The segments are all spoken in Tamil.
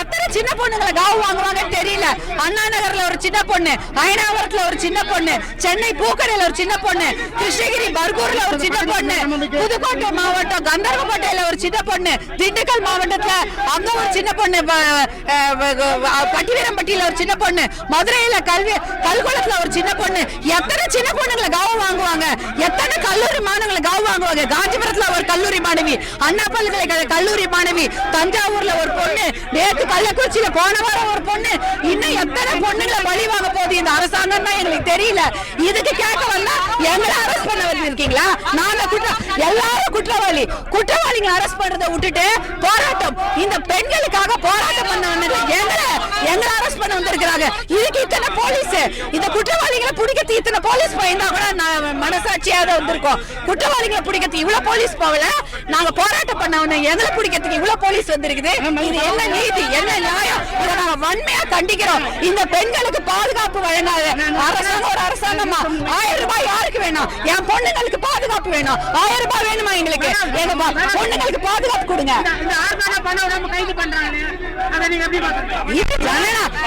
எத்தனை சின்ன பொண்ணுங்களை காவு வாங்குவாங்கன்னு தெரியல. அண்ணா நகர்ல ஒரு சின்ன பொண்ணு, அயனாவரத்துல ஒரு சின்ன பொண்ணு, சென்னை பூக்கடையில ஒரு சின்ன பொண்ணு, கிருஷ்ணகிரி பர்கூர்ல ஒரு சின்ன பொண்ணு, புதுக்கோட்டை மாவட்டம் கந்தர்வக்கோட்டையில ஒரு சின்ன பொண்ணு, திண்டுக்கல் மாவட்டத்துல அங்க ஒரு சின்ன பொண்ணு, பட்டிவீரம்பட்டியில ஒரு சின்ன பொண்ணு, மதுரையில கல்குளத்துல ஒரு சின்ன பொண்ணு. எத்தனை சின்ன பொண்ணுங்களை காவு வாங்குவாங்க? எத்தனை கல்லூரி மாணவர்களை காவு வாங்குவாங்க? காஞ்சிபுரத்துல ஒரு கல்லூரி மாணவி, அண்ணா பல்கலைக்கழக கல்லூரி மாணவி, தஞ்சாவூர்ல ஒரு பொண்ணு, நேற்று கள்ளக்குறிச்சியில போன வாரம் ஒரு பொண்ணு. இன்னும் எத்தனை பொண்ணுங்களை பழி வாங்க போகுது இந்த அரசாங்கம் தான் எங்களுக்கு தெரியல. இதுக்கு கேட்க வந்தா எங்களை அரெஸ்ட் பண்ண வந்திருக்கீங்களா? நாங்க எல்லாரும் குற்றவாளிகளை அரெஸ்ட் பண்றதை விட்டுட்டு போராட்டம், இந்த பெண்களுக்காக போராட்டம் பண்ண வந்தது எங்களை அரெஸ்ட் பண்ண வந்திருக்கிறாங்க. இதுக்கு இத்தனை போலீஸ், இந்த குற்றவாளிகளை பிடிக்கிறது இத்தனை போலீஸ் பயந்தா கூட மனசாட்சியாக வந்திருக்கோம். குற்றவாளிகளை பிடிக்கிறது இவ்வளவு போலீஸ் போகல, நாங்க போராட்டம் பண்ண எங்களை பிடிக்கிறதுக்கு இவ்வளவு போலீஸ் வந்திருக்குது. இது என்ன நீதி, என்ன நியாயம்? இதை நாங்க வன்மையா கண்டிக்கிறோம். இந்த பெண்களுக்கு பாதுகாப்பு வழங்காத அரசாங்கம் ஒரு அரசாங்கமா? 1000 ரூபாய் யாருக்கு வேணும்? என் பொண்ணுங்களுக்கு பாதுகாப்பு வேணும். 1000 ரூபாய் வேணுமா எங்களுக்கு? எங்க பொண்ணுங்களுக்கு பாதுகாப்பு கொடுங்க.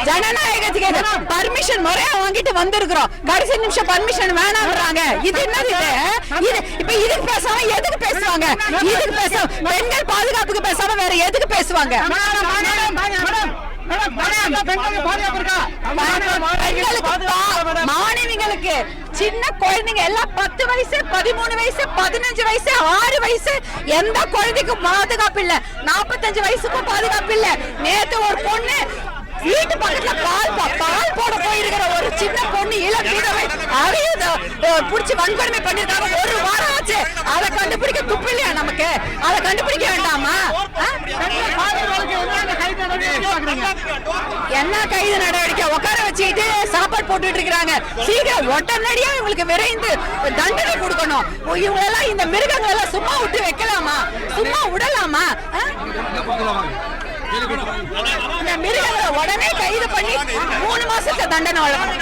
ஜனநாயகத்துக்கு பர்மிஷன் முறையா வாங்கிட்டு வந்திருக்கிறோம். கடைசி நிமிஷம் பர்மிஷன் வேணாம்ன்றாங்க. இது என்னது? இது இப்ப இதுக்கு பேசாம எதுக்கு பேசுவாங்க? இதுக்கு பேசாம பெண்கள் பாதுகாப்புக்கு பேசாம வேற எதுக்கு பேசுவாங்க? மாணவிகளுக்கு, சின்ன குழந்தைங்க எல்லாம் 10 வயசு, 13 வயசு, 15 வயசு, 6 வயசு, எந்த குழந்தைக்கும் பாதுகாப்பு இல்ல. 45 வயசுக்கும் பாதுகாப்பு இல்ல. நேத்து ஒரு பொண்ணு வீட்டு பக்கத்துல பால் போட போயிருக்கிற ஒரு சின்ன பொண்ணு, இளம் வீரவை புடிச்சு வன்கொடுமை பண்ணிருக்காங்க. 1 வாரம் ஆச்சு. அதை கண்டுபிடிக்க துப்பு இல்லையா நமக்கு? அதை கண்டுபிடிக்க வேண்டாமா? என்ன கைது நடவடிக்கை? உட்கார வச்சுக்கிட்டு சாப்பாடு போட்டுட்டு இருக்காங்க. சீக்கிரம் உடனடியா இவங்களுக்கு விரைந்து தண்டனை கொடுக்கணும். இவங்க எல்லாம், இந்த மிருகங்கள் எல்லாம் சும்மா விட்டு வைக்கலாமா? சும்மா விடலாமா? இந்த மிருகங்களை உடனே கைது பண்ணி 3 மாசத்துக்கு தண்டனை வழங்கணும்.